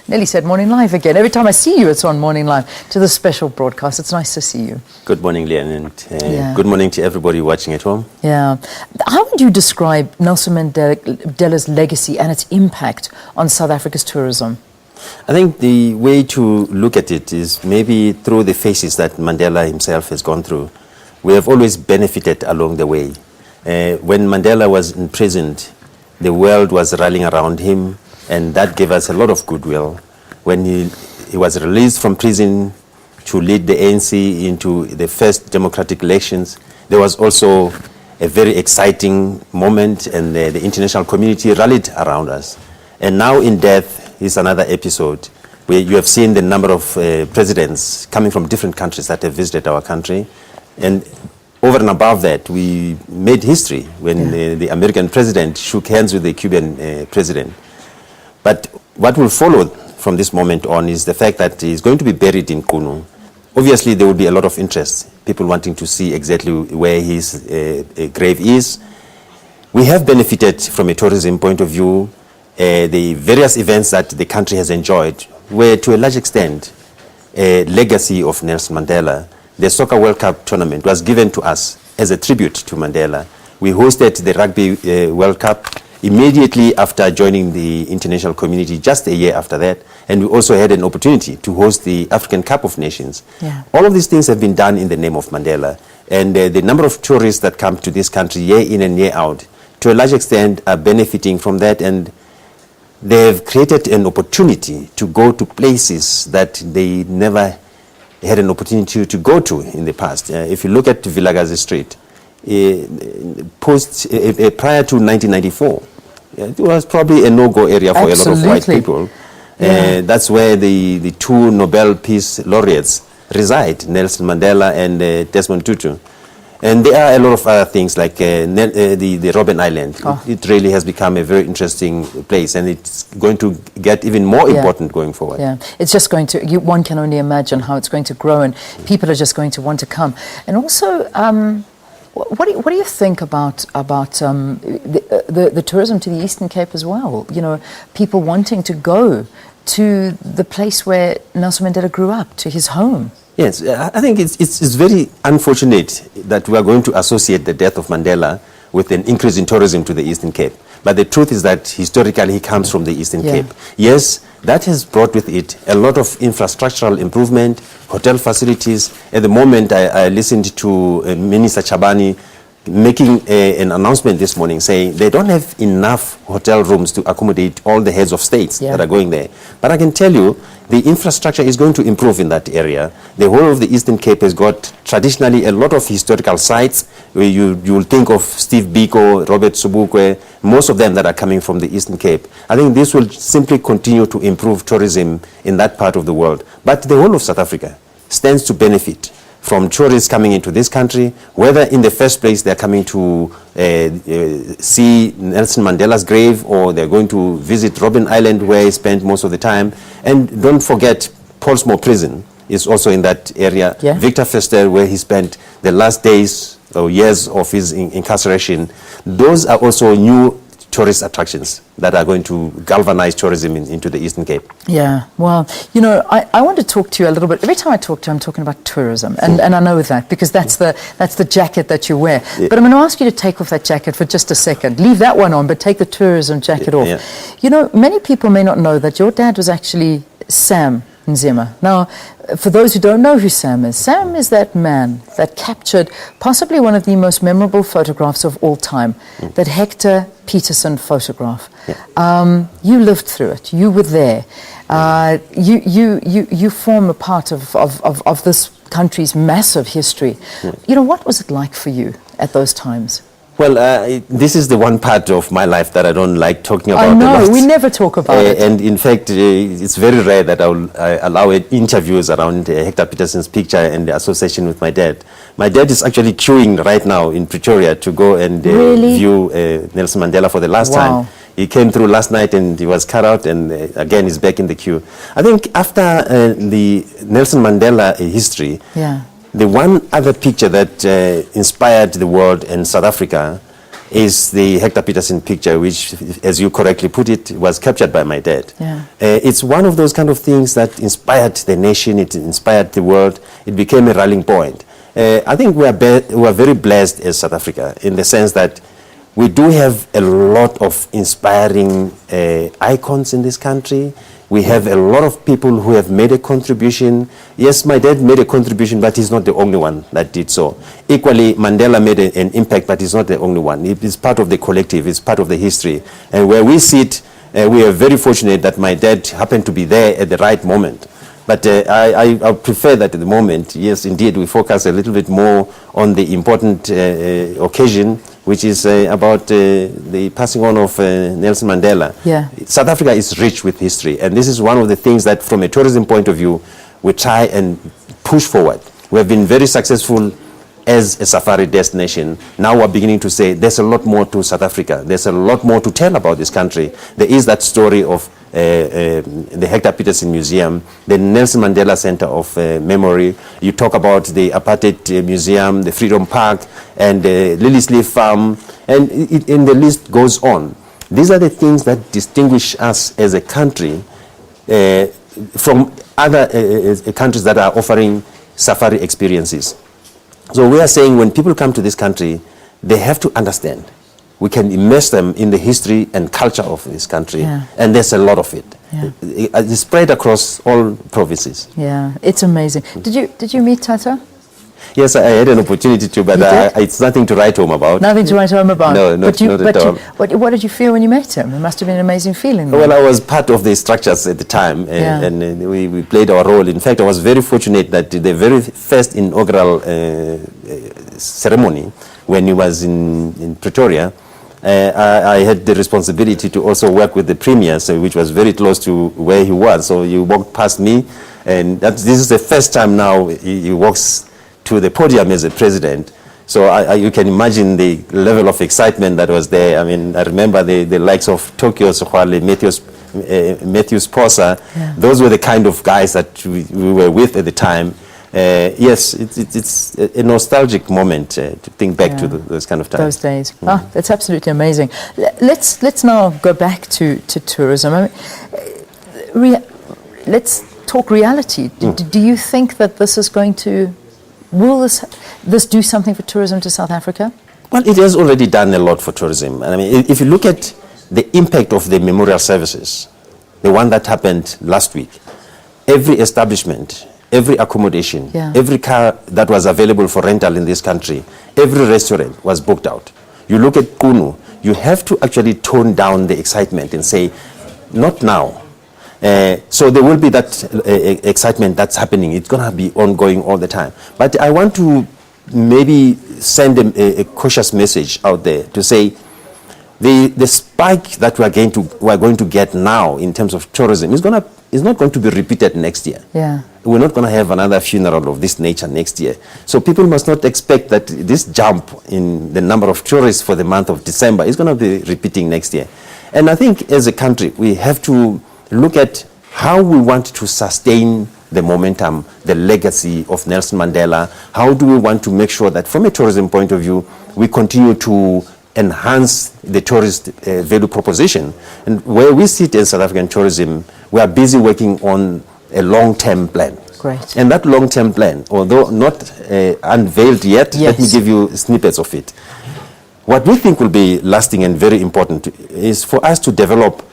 Nearly said Morning Live again. Every time I see you, it's on Morning Live to the special broadcast. It's nice to see you. Good morning, Leanne, and good morning to everybody watching at home. Yeah. How would you describe Nelson Mandela's legacy and its impact on South Africa's tourism? I think the way to look at it is maybe through the phases that Mandela himself has gone through. We have always benefited along the way. When Mandela was imprisoned, the world was rallying around him, and that gave us a lot of goodwill. When he was released from prison to lead the ANC into the first democratic elections, there was also a very exciting moment, and the international community rallied around us. And now in death is another episode where you have seen the number of presidents coming from different countries that have visited our country. And over and above that, we made history when the American president shook hands with the Cuban president. But what will follow from this moment on is the fact that he's going to be buried in Kunu. Obviously, there will be a lot of interest, people wanting to see exactly where his grave is. We have benefited from a tourism point of view. The various events that the country has enjoyed were to a large extent a legacy of Nelson Mandela. The Soccer World Cup tournament was given to us as a tribute to Mandela. We hosted the Rugby World Cup immediately after joining the international community, just a year after that. And we also had an opportunity to host the African Cup of Nations. Yeah. All of these things have been done in the name of Mandela. And the number of tourists that come to this country year in and year out, to a large extent, are benefiting from that. And they have created an opportunity to go to places that they never had an opportunity to go to in the past. If you look at Vilakazi Street, prior to 1994, it was probably a no-go area for a lot of white people. Yeah. That's where the two Nobel Peace Laureates reside, Nelson Mandela and Desmond Tutu. And there are a lot of other things like the Robben Island. It really has become a very interesting place, and it's going to get even more important going forward. Yeah, it's just going to, one can only imagine how it's going to grow, and people are just going to want to come. And also, what do you think about the tourism to the Eastern Cape as well? You know, people wanting to go to the place where Nelson Mandela grew up, to his home. Yes, I think it's very unfortunate that we are going to associate the death of Mandela with an increase in tourism to the Eastern Cape. But the truth is that historically he comes from the Eastern Cape. Yes, that has brought with it a lot of infrastructural improvement, hotel facilities. At the moment, I listened to Minister Chabani making an announcement this morning saying they don't have enough hotel rooms to accommodate all the heads of states that are going there. But I can tell you, the infrastructure is going to improve in that area. The whole of the Eastern Cape has got traditionally a lot of historical sites where you'll think of Steve Biko, Robert Sobukwe, most of them that are coming from the Eastern Cape. I think this will simply continue to improve tourism in that part of the world. But the whole of South Africa stands to benefit from tourists coming into this country, whether in the first place they're coming to see Nelson Mandela's grave, or they're going to visit Robben Island where he spent most of the time. And don't forget, Paulsmoor Prison is also in that area. Yeah. Victor Verster, where he spent the last days or years of his incarceration. Those are also new tourist attractions that are going to galvanize tourism into the Eastern Cape. Yeah, well, you know, I want to talk to you a little bit. Every time I talk to you, I'm talking about tourism, and I know that because that's the jacket that you wear. Yeah. But I'm going to ask you to take off that jacket for just a second. Leave that one on, but take the tourism jacket off. Yeah. You know, many people may not know that your dad was actually Sam Nzima. Now, for those who don't know who Sam is that man that captured possibly one of the most memorable photographs of all time, that Hector Peterson photograph. Yeah. You lived through it. You were there. You form a part of this country's massive history. Yeah. You know, what was it like for you at those times? Well, this is the one part of my life that I don't like talking about. I know, we never talk about it. And in fact, it's very rare that I allow interviews around Hector Peterson's picture and the association with my dad. My dad is actually queuing right now in Pretoria to go and view Nelson Mandela for the last time. He came through last night and he was cut out, and again he's back in the queue. I think after the Nelson Mandela history, the one other picture that inspired the world and South Africa is the Hector Peterson picture, which, as you correctly put it, was captured by my dad. Yeah. It's one of those kind of things that inspired the nation, it inspired the world, it became a rallying point. I think we are very blessed as South Africa in the sense that we do have a lot of inspiring icons in this country. We have a lot of people who have made a contribution. Yes, my dad made a contribution, but he's not the only one that did so. Equally, Mandela made an impact, but he's not the only one. It is part of the collective, it's part of the history. And where we sit, we are very fortunate that my dad happened to be there at the right moment. But I prefer that at the moment, yes, indeed, we focus a little bit more on the important occasion, which is about the passing on of Nelson Mandela. Yeah. South Africa is rich with history, and this is one of the things that, from a tourism point of view, we try and push forward. We have been very successful as a safari destination. Now we're beginning to say there's a lot more to South Africa. There's a lot more to tell about this country. There is that story of the Hector Peterson Museum, the Nelson Mandela Center of Memory. You talk about the Apartheid Museum, the Freedom Park, and the Lily's Leaf Farm, and the list goes on. These are the things that distinguish us as a country from other countries that are offering safari experiences. So we are saying when people come to this country, they have to understand. We can immerse them in the history and culture of this country, and there's a lot of it. Yeah. It's spread across all provinces. Yeah, it's amazing. Did you meet Tata? Yes, I had an opportunity to, but it's nothing to write home about. Nothing to write home about? No, not at all. What did you feel when you met him? It must have been an amazing feeling. Well, I was part of the structures at the time, and we played our role. In fact, I was very fortunate that the very first inaugural ceremony, when he was in Pretoria, I had the responsibility to also work with the Premier, which was very close to where he was. So he walked past me, and this is the first time now he walks to the podium as a president. So you can imagine the level of excitement that was there. I mean, I remember the likes of Tokyo Sohwale, Matthews Posa. Yeah. Those were the kind of guys that we were with at the time. Yes, it's a nostalgic moment to think back to those kind of times. Those days. Oh, that's absolutely amazing. Let's now go back to tourism. I mean, let's talk reality. Do you think that this is going to... Will this do something for tourism to South Africa? Well, it has already done a lot for tourism. I mean, if you look at the impact of the memorial services, the one that happened last week, every establishment, every accommodation, every car that was available for rental in this country, every restaurant was booked out. You look at Kunu, you have to actually tone down the excitement and say, not now. So there will be that excitement that's happening. It's going to be ongoing all the time. But I want to maybe send a cautious message out there to say the spike that we are going to get now in terms of tourism is not going to be repeated next year. Yeah. We're not going to have another funeral of this nature next year. So people must not expect that this jump in the number of tourists for the month of December is going to be repeating next year. And I think as a country, we have to look at how we want to sustain the momentum, the legacy of Nelson Mandela. How do we want to make sure that from a tourism point of view, we continue to enhance the tourist value proposition? And where we sit as South African tourism, we are busy working on a long-term plan. Great. And that long-term plan, although not unveiled yet, let me give you snippets of it. What we think will be lasting and very important is for us to develop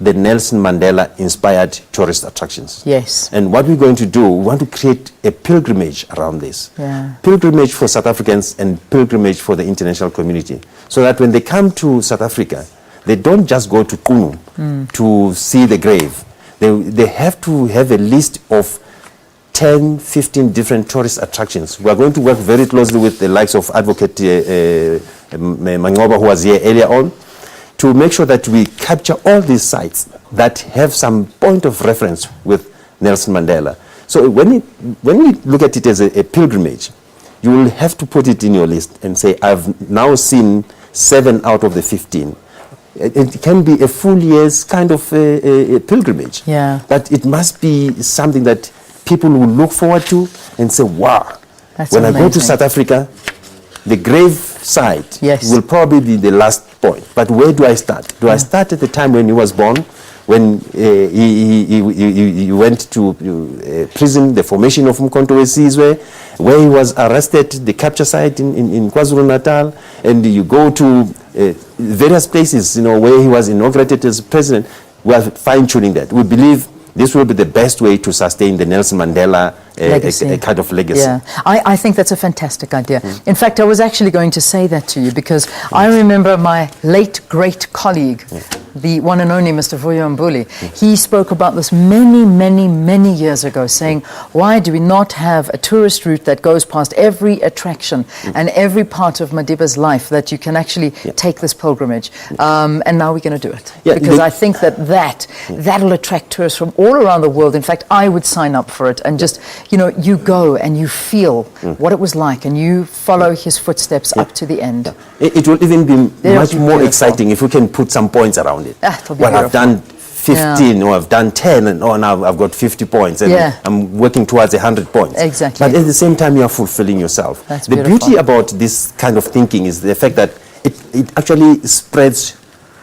the Nelson Mandela inspired tourist attractions. Yes. And what we're going to do, we want to create a pilgrimage around this. Yeah. Pilgrimage for South Africans and pilgrimage for the international community. So that when they come to South Africa, they don't just go to Kunu to see the grave. They have to have a list of 10, 15 different tourist attractions. We are going to work very closely with the likes of Advocate Mangoba, who was here earlier on, to make sure that we capture all these sites that have some point of reference with Nelson Mandela. So when we look at it as a pilgrimage, you will have to put it in your list and say, I've now seen 7 out of the 15. It can be a full year's kind of a pilgrimage. Yeah. But it must be something that people will look forward to and say, wow, That's when amazing. I go to South Africa, The grave site Yes. will probably be the last point. But where do I start? Do I start at the time when he was born, when he went to prison, the formation of Mkhonto Wesizwe, where he was arrested, the capture site in KwaZulu-Natal, and you go to various places, where he was inaugurated as president. We are fine-tuning that. We believe this will be the best way to sustain the Nelson Mandela a kind of legacy. Yeah, I think that's a fantastic idea. In fact, I was actually going to say that to you because I remember my late great colleague, the one and only Mr. Vuyo Mbuli, he spoke about this many, many, many years ago, saying, why do we not have a tourist route that goes past every attraction and every part of Madiba's life that you can actually take this pilgrimage? And now we're going to do it. Because I think that'll attract tourists from all around the world. In fact, I would sign up for it and just, you go and you feel what it was like and you follow his footsteps up to the end. It will even be much more exciting if we can put some points around it. Well, I've done 15 or I've done 10 and now I've got 50 points and I'm working towards 100 points. Exactly. But at the same time, you're fulfilling yourself. That's the beautiful. beauty about this kind of thinking is the fact that it actually spreads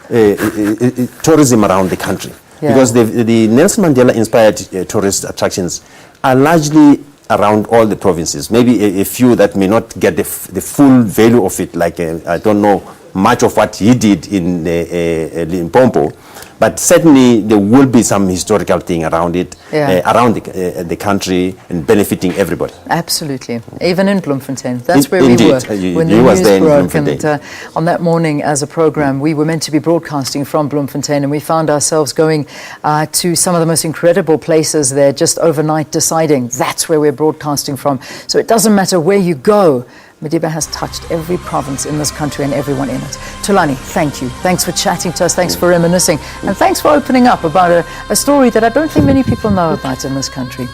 tourism around the country. Because the Nelson Mandela inspired tourist attractions are largely around all the provinces. Maybe a few that may not get the full value of it, like I don't know much of what he did in Limpopo, but certainly there will be some historical thing around it, around the country and benefiting everybody. Absolutely. Even in Bloemfontein. That's where Indeed. we were when the You was news there in broke. Bloemfontein. And on that morning as a program, we were meant to be broadcasting from Bloemfontein and we found ourselves going to some of the most incredible places there just overnight, deciding that's where we're broadcasting from. So it doesn't matter where you go, Madiba has touched every province in this country and everyone in it. Thulani, thank you. Thanks for chatting to us. Thanks for reminiscing. And thanks for opening up about a story that I don't think many people know about in this country.